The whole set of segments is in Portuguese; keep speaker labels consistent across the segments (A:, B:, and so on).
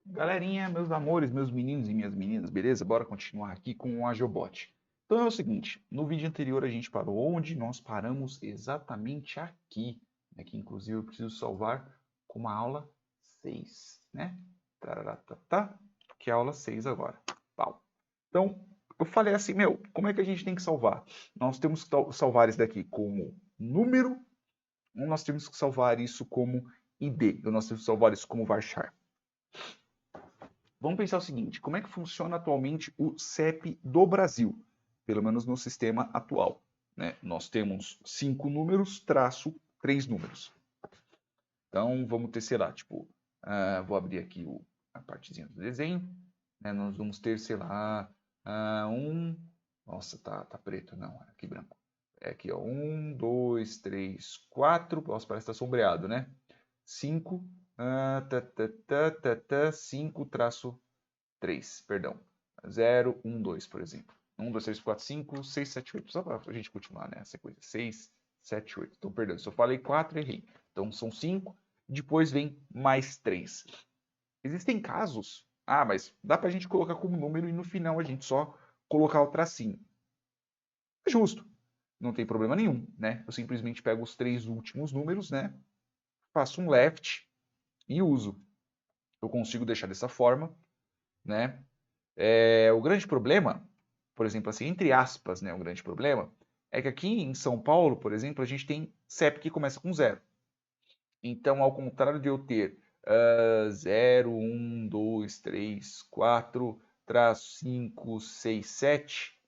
A: Galerinha, meus amores, meus meninos e minhas meninas, beleza? Bora continuar aqui com o Agiobot. Então é o seguinte, no vídeo anterior a gente parou onde? Nós paramos exatamente aqui, né? Que inclusive eu preciso salvar como a aula 6, né? Tararatata, que é a aula 6 agora. Pau. Então, eu falei assim, como é que a gente tem que salvar? Nós temos que salvar isso daqui como número, ou nós temos que salvar isso como ID, ou nós temos que salvar isso como varchar. Vamos pensar o seguinte, como é que funciona atualmente o CEP do Brasil? Pelo menos no sistema atual. Né? Nós temos 5 números, traço 3 números. Então, vamos ter, sei lá, tipo, vou abrir aqui a partezinha do desenho. Né? Nós vamos ter, sei lá, Nossa, tá preto, não, é aqui branco. É aqui, ó, 1, 2, 3, 4. Nossa, parece que tá sombreado, né? 5, 5 traço 3, perdão. 0, 1, 2, por exemplo. 1, 2, 3, 4, 5, 6, 7, 8. Só para a gente continuar, né? A sequência. 6, 7, 8. Então, perdão, se eu falei 4, errei. Então, são 5. Depois vem mais 3. Existem casos... Ah, mas dá para a gente colocar como número e no final a gente só colocar o tracinho. É justo. Não tem problema nenhum, né? Eu simplesmente pego os 3 últimos números, né? Faço um left e uso. Eu consigo deixar dessa forma, né? O grande problema, por exemplo, assim, entre aspas, né, o grande problema, é que aqui em São Paulo, por exemplo, a gente tem CEP que começa com 0. Então, ao contrário de eu ter 0, 1, 2, 3, 4, traço 5, 6, 7,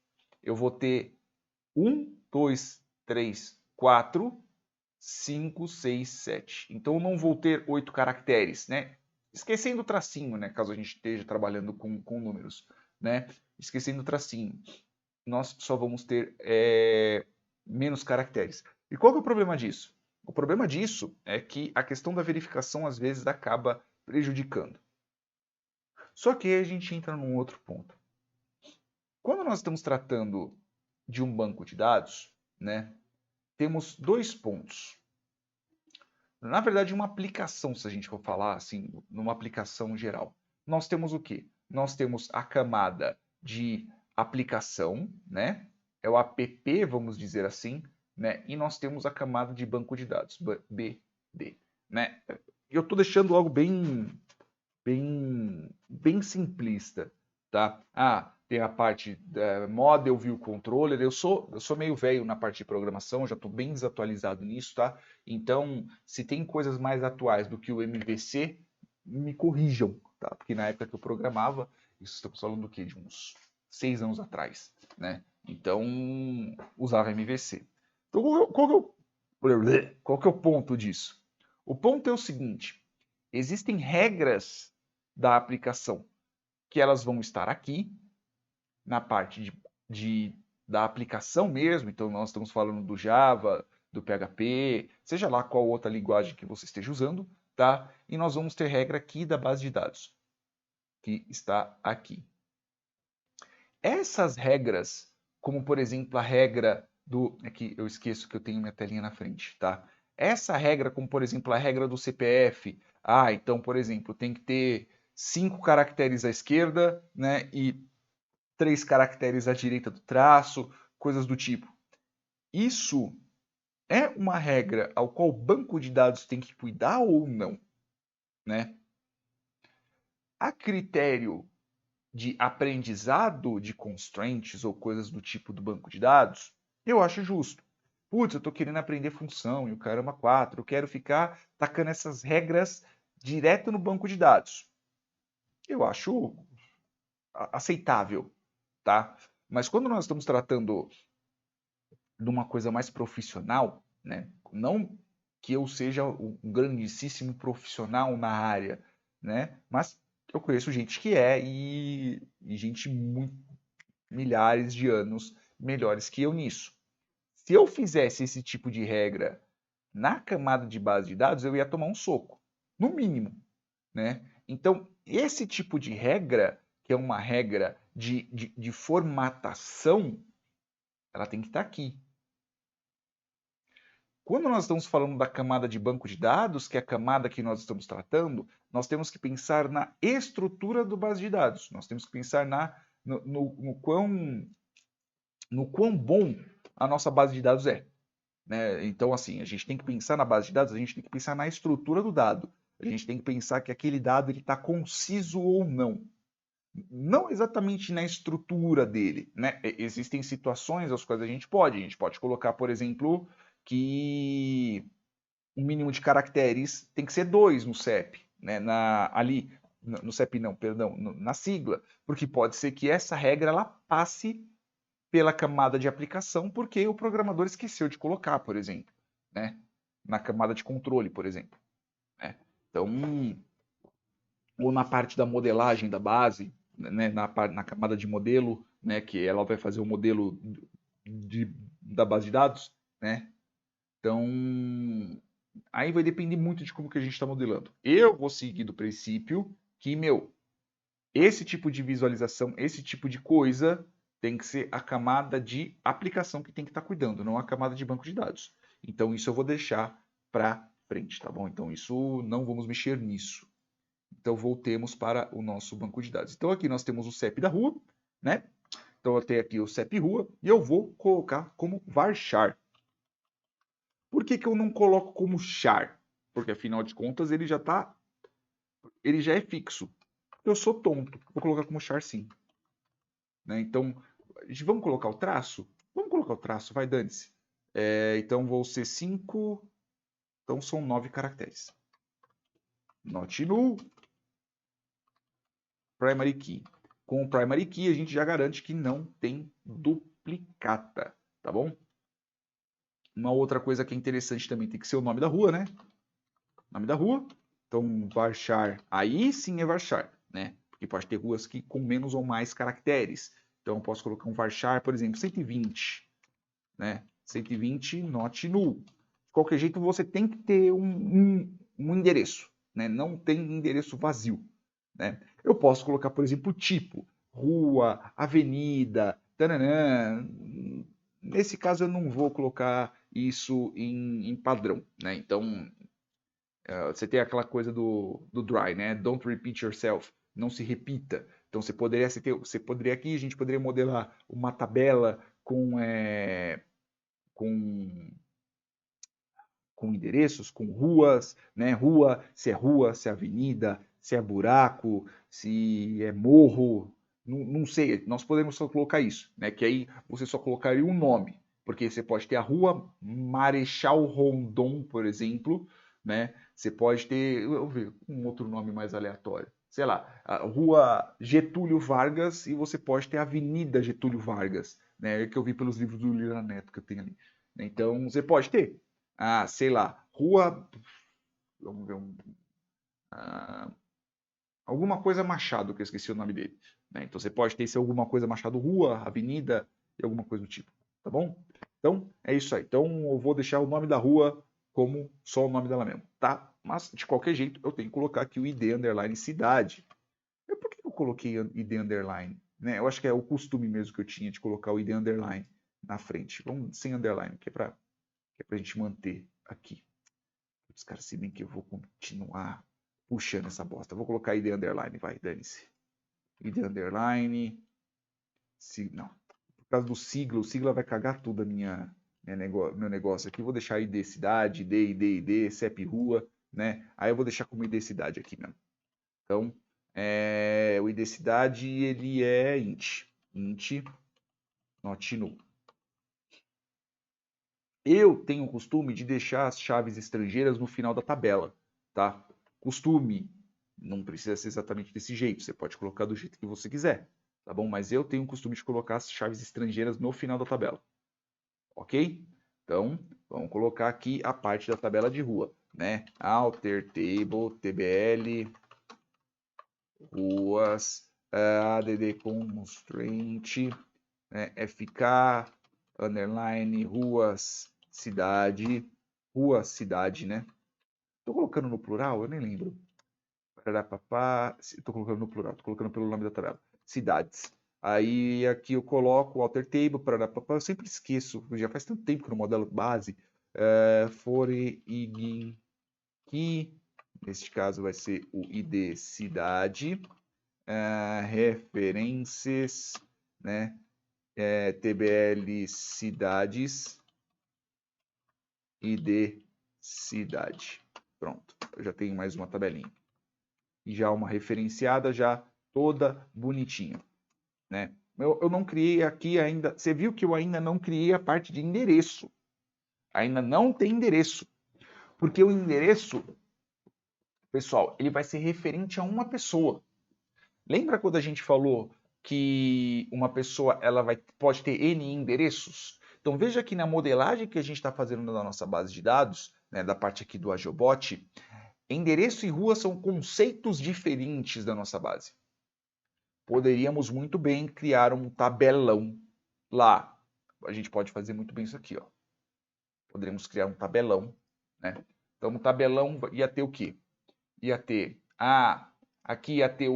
A: eu vou ter 1, 2, 3, 4, 5, 6, 7. Então, eu não vou ter 8 caracteres, né? Esquecendo o tracinho, né? Caso a gente esteja trabalhando com números, né? Esquecendo o tracinho. Nós só vamos ter menos caracteres. E qual que é o problema disso? O problema disso é que a questão da verificação às vezes acaba prejudicando. Só que aí a gente entra num outro ponto. Quando nós estamos tratando de um banco de dados, né, temos dois pontos. Na verdade, uma aplicação, se a gente for falar assim, numa aplicação geral. Nós temos o quê? Nós temos a camada de aplicação, né? É o app, vamos dizer assim, né? E nós temos a camada de banco de dados, BD, né? Eu estou deixando algo bem simplista, tá? Tem a parte Model View Controller. Eu sou meio velho na parte de programação, já estou bem desatualizado nisso, tá? Então, se tem coisas mais atuais do que o MVC, me corrijam, tá? Porque na época que eu programava, isso estamos falando do quê? De uns 6 anos atrás, né? Então, usava MVC. Então, qual que é o ponto disso? O ponto é o seguinte: existem regras da aplicação que elas vão estar aqui na parte da aplicação mesmo. Então, nós estamos falando do Java, do PHP, seja lá qual outra linguagem que você esteja usando, tá? E nós vamos ter regra aqui da base de dados, que está aqui. Essas regras, como por exemplo a regra do... Aqui eu esqueço que eu tenho minha telinha na frente, tá? Essa regra, como por exemplo a regra do CPF. Então, por exemplo, tem que ter 5 caracteres à esquerda, né? E 3 caracteres à direita do traço, coisas do tipo. Isso é uma regra ao qual o banco de dados tem que cuidar ou não, né? A critério de aprendizado de constraints ou coisas do tipo do banco de dados, eu acho justo. Putz, eu estou querendo aprender função e o caramba 4, eu quero ficar tacando essas regras direto no banco de dados. Eu acho aceitável, tá? Mas quando nós estamos tratando de uma coisa mais profissional, né? Não que eu seja um grandíssimo profissional na área, né? Mas eu conheço gente que é e gente muito, milhares de anos melhores que eu nisso. Se eu fizesse esse tipo de regra na camada de base de dados, eu ia tomar um soco, no mínimo, né? Então, esse tipo de regra, que é uma regra de formatação, ela tem que estar aqui. Quando nós estamos falando da camada de banco de dados, que é a camada que nós estamos tratando, nós temos que pensar na estrutura do base de dados. Nós temos que pensar no quão bom a nossa base de dados é. Né? Então, assim, a gente tem que pensar na base de dados, a gente tem que pensar na estrutura do dado. A gente tem que pensar que aquele dado está conciso ou não. Não exatamente na estrutura dele. Né? Existem situações às quais a gente pode colocar, por exemplo, que o mínimo de caracteres tem que ser 2 no CEP, né? No CEP não, perdão, na sigla, porque pode ser que essa regra ela passe pela camada de aplicação porque o programador esqueceu de colocar, por exemplo, né? Na camada de controle, por exemplo. Né? Então, ou na parte da modelagem da base, né? na camada de modelo, né? Que ela vai fazer o modelo da base de dados, né? Então, aí vai depender muito de como que a gente está modelando. Eu vou seguir do princípio que, esse tipo de visualização, esse tipo de coisa tem que ser a camada de aplicação que tem que estar cuidando, não a camada de banco de dados. Então, isso eu vou deixar para frente, tá bom? Então, isso não vamos mexer nisso. Então, voltemos para o nosso banco de dados. Então, aqui nós temos o CEP da rua, né? Então, eu tenho aqui o CEP rua e eu vou colocar como varchar. Por que eu não coloco como char? Porque, afinal de contas, ele já é fixo. Eu sou tonto. Vou colocar como char sim. Né? Então, vamos colocar o traço? Vamos colocar o traço, vai, dane-se. Então, vou ser 5. Então, são 9 caracteres. Not null. Primary key. Com o primary key, a gente já garante que não tem duplicata. Tá bom? Uma outra coisa que é interessante também tem que ser o nome da rua, né? Nome da rua. Então, varchar, aí sim é varchar, né? Porque pode ter ruas com menos ou mais caracteres. Então, eu posso colocar um varchar, por exemplo, 120, né? 120 not null. De qualquer jeito, você tem que ter um endereço, né? Não tem endereço vazio, né? Eu posso colocar, por exemplo, tipo, rua, avenida, tananã. Nesse caso, eu não vou colocar isso em padrão, né? Então, você tem aquela coisa do dry, né? Don't repeat yourself. Não se repita. Então você poderia aqui, a gente poderia modelar uma tabela com endereços, com ruas, né? Rua, se é avenida, se é buraco, se é morro, não sei. Nós podemos só colocar isso, né? Que aí você só colocaria um nome, porque você pode ter a rua Marechal Rondon, por exemplo, né? Você pode ter, eu ver, um outro nome mais aleatório. Sei lá, a rua Getúlio Vargas e você pode ter a Avenida Getúlio Vargas, né? Que eu vi pelos livros do Lira Neto que eu tenho ali. Então, você pode ter. Sei lá, rua. Vamos ver alguma coisa Machado, que eu esqueci o nome dele. Né? Então, você pode ter esse alguma coisa Machado Rua, Avenida e alguma coisa do tipo. Tá bom? Então, é isso aí. Então, eu vou deixar o nome da rua como só o nome dela mesmo, tá? Mas, de qualquer jeito, eu tenho que colocar aqui o ID underline cidade. Por que eu coloquei ID underline? Né? Eu acho que é o costume mesmo que eu tinha de colocar o ID underline na frente. Vamos sem underline, que é pra gente manter aqui. Os caras, se bem que eu vou continuar puxando essa bosta. Vou colocar ID underline, vai, dane-se. ID underline. Não. Por causa do sigla, o sigla vai cagar tudo meu negócio aqui. Vou deixar ID cidade, ID, CEP rua, né? Aí eu vou deixar como ID cidade aqui mesmo. Então, o ID cidade, ele é int. Int, not null. Eu tenho o costume de deixar as chaves estrangeiras no final da tabela, tá? Costume, não precisa ser exatamente desse jeito, você pode colocar do jeito que você quiser, tá bom? Mas eu tenho o costume de colocar as chaves estrangeiras no final da tabela, ok? Então, vamos colocar aqui a parte da tabela de rua, né? Alter table, tbl, ruas, add constraint, né? fk, underline, ruas, cidade, né? Tô colocando no plural? Eu nem lembro. Tô colocando no plural, tô colocando pelo nome da tabela. Cidades. Aí aqui eu coloco o alter table, eu sempre esqueço, já faz tanto tempo que no modelo base, foreign key, neste caso vai ser o ID cidade, referências, né? TBL cidades, ID cidade. Pronto, eu já tenho mais uma tabelinha. E já uma referenciada, já toda bonitinha, né? Eu não criei aqui ainda, você viu que eu ainda não criei a parte de endereço. Ainda não tem endereço. Porque o endereço, pessoal, ele vai ser referente a uma pessoa. Lembra quando a gente falou que uma pessoa pode ter N endereços? Então veja que na modelagem que a gente está fazendo na nossa base de dados, né, da parte aqui do Agiobot, endereço e rua são conceitos diferentes da nossa base. Poderíamos muito bem criar um tabelão lá. A gente pode fazer muito bem isso aqui, ó. Poderíamos criar um tabelão, né? Então, um tabelão ia ter o quê? Ia ter aqui ia ter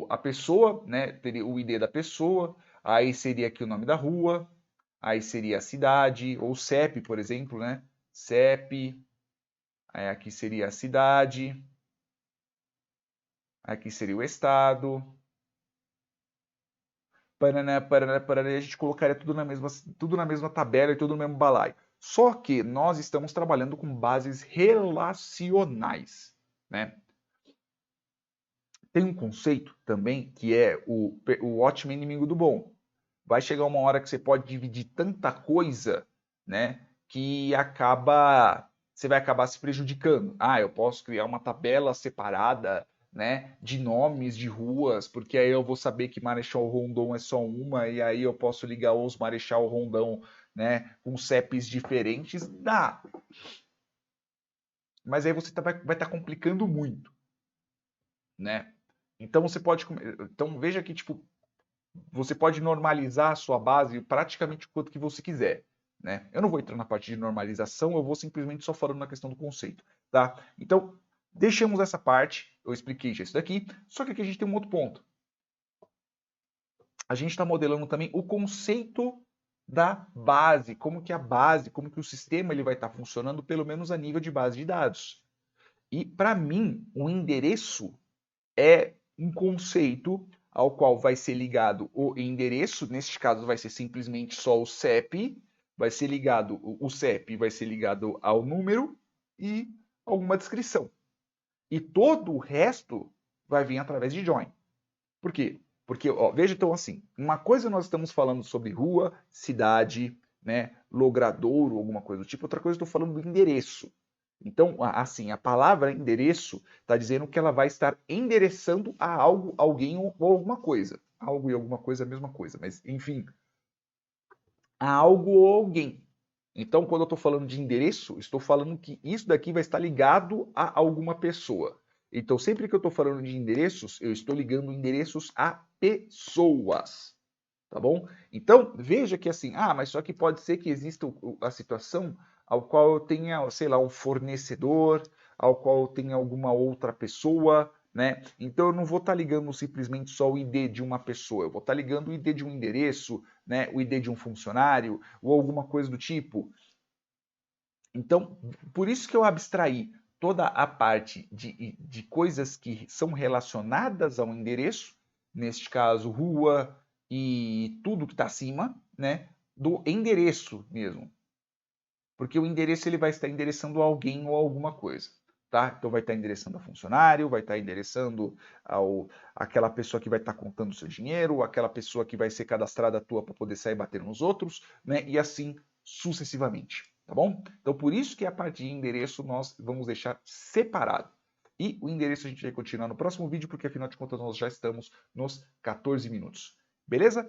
A: a pessoa, né? Teria o ID da pessoa, aí seria aqui o nome da rua, aí seria a cidade, ou CEP, por exemplo, né? CEP, aí aqui seria a cidade, aqui seria o estado, paraná, paraná, paraná, e a gente colocaria tudo na mesma tabela e tudo no mesmo balaio. Só que nós estamos trabalhando com bases relacionais, né? Tem um conceito também que é o ótimo inimigo do bom. Vai chegar uma hora que você pode dividir tanta coisa, né, que você vai acabar se prejudicando. Eu posso criar uma tabela separada, né, de nomes de ruas, porque aí eu vou saber que Marechal Rondon é só uma e aí eu posso ligar os Marechal Rondon, né, com CEPs diferentes. Dá. Mas aí você vai estar complicando muito, né? Então você pode, então veja que tipo você pode normalizar a sua base praticamente o quanto que você quiser, né? Eu não vou entrar na parte de normalização, eu vou simplesmente só falando na questão do conceito, tá? Então, deixamos essa parte, eu expliquei já isso daqui, só que aqui a gente tem um outro ponto. A gente está modelando também o conceito da base, como que a base, como que o sistema ele vai estar funcionando, pelo menos a nível de base de dados. E, para mim, o endereço é um conceito ao qual vai ser ligado o endereço, neste caso vai ser simplesmente só o CEP, vai ser ligado, o CEP vai ser ligado ao número e alguma descrição. E todo o resto vai vir através de join. Por quê? Porque, ó, veja então assim, uma coisa nós estamos falando sobre rua, cidade, né, logradouro, alguma coisa do tipo, outra coisa eu estou falando do endereço. Então, assim, a palavra endereço está dizendo que ela vai estar endereçando a algo, alguém ou alguma coisa. Algo e alguma coisa é a mesma coisa, mas enfim, a algo ou alguém. Então, quando eu estou falando de endereço, estou falando que isso daqui vai estar ligado a alguma pessoa. Então, sempre que eu estou falando de endereços, eu estou ligando endereços a pessoas. Tá bom? Então, veja que assim, mas só que pode ser que exista a situação ao qual eu tenha, sei lá, um fornecedor, ao qual eu tenha alguma outra pessoa, né? Então eu não vou estar ligando simplesmente só o ID de uma pessoa, eu vou estar ligando o ID de um endereço, né? O ID de um funcionário, ou alguma coisa do tipo. Então, por isso que eu abstraí toda a parte de coisas que são relacionadas ao endereço, neste caso, rua e tudo que está acima, né, do endereço mesmo. Porque o endereço ele vai estar endereçando alguém ou alguma coisa. Tá? Então vai estar endereçando a funcionário, vai estar endereçando aquela pessoa que vai estar contando o seu dinheiro, aquela pessoa que vai ser cadastrada tua para poder sair batendo nos outros, né? E assim sucessivamente, tá bom? Então por isso que a parte de endereço nós vamos deixar separado. E o endereço a gente vai continuar no próximo vídeo, porque afinal de contas nós já estamos nos 14 minutos. Beleza?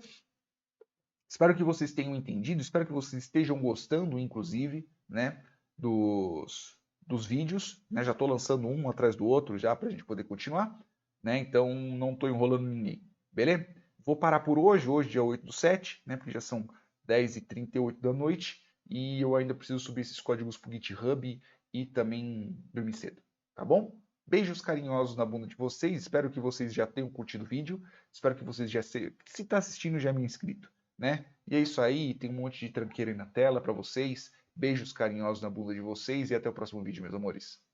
A: Espero que vocês tenham entendido, espero que vocês estejam gostando, inclusive, né, dos vídeos. Né? Já estou lançando um atrás do outro já para a gente poder continuar. Né? Então não estou enrolando ninguém. Beleza? Vou parar por hoje, dia 8/7, né, porque já são 10h38 da noite. E eu ainda preciso subir esses códigos para o GitHub e também dormir cedo. Tá bom? Beijos carinhosos na bunda de vocês. Espero que vocês já tenham curtido o vídeo. Espero que vocês já se está assistindo já me inscrito. Né? E é isso aí, tem um monte de tranqueira aí na tela para vocês. Beijos carinhosos na bunda de vocês e até o próximo vídeo, meus amores.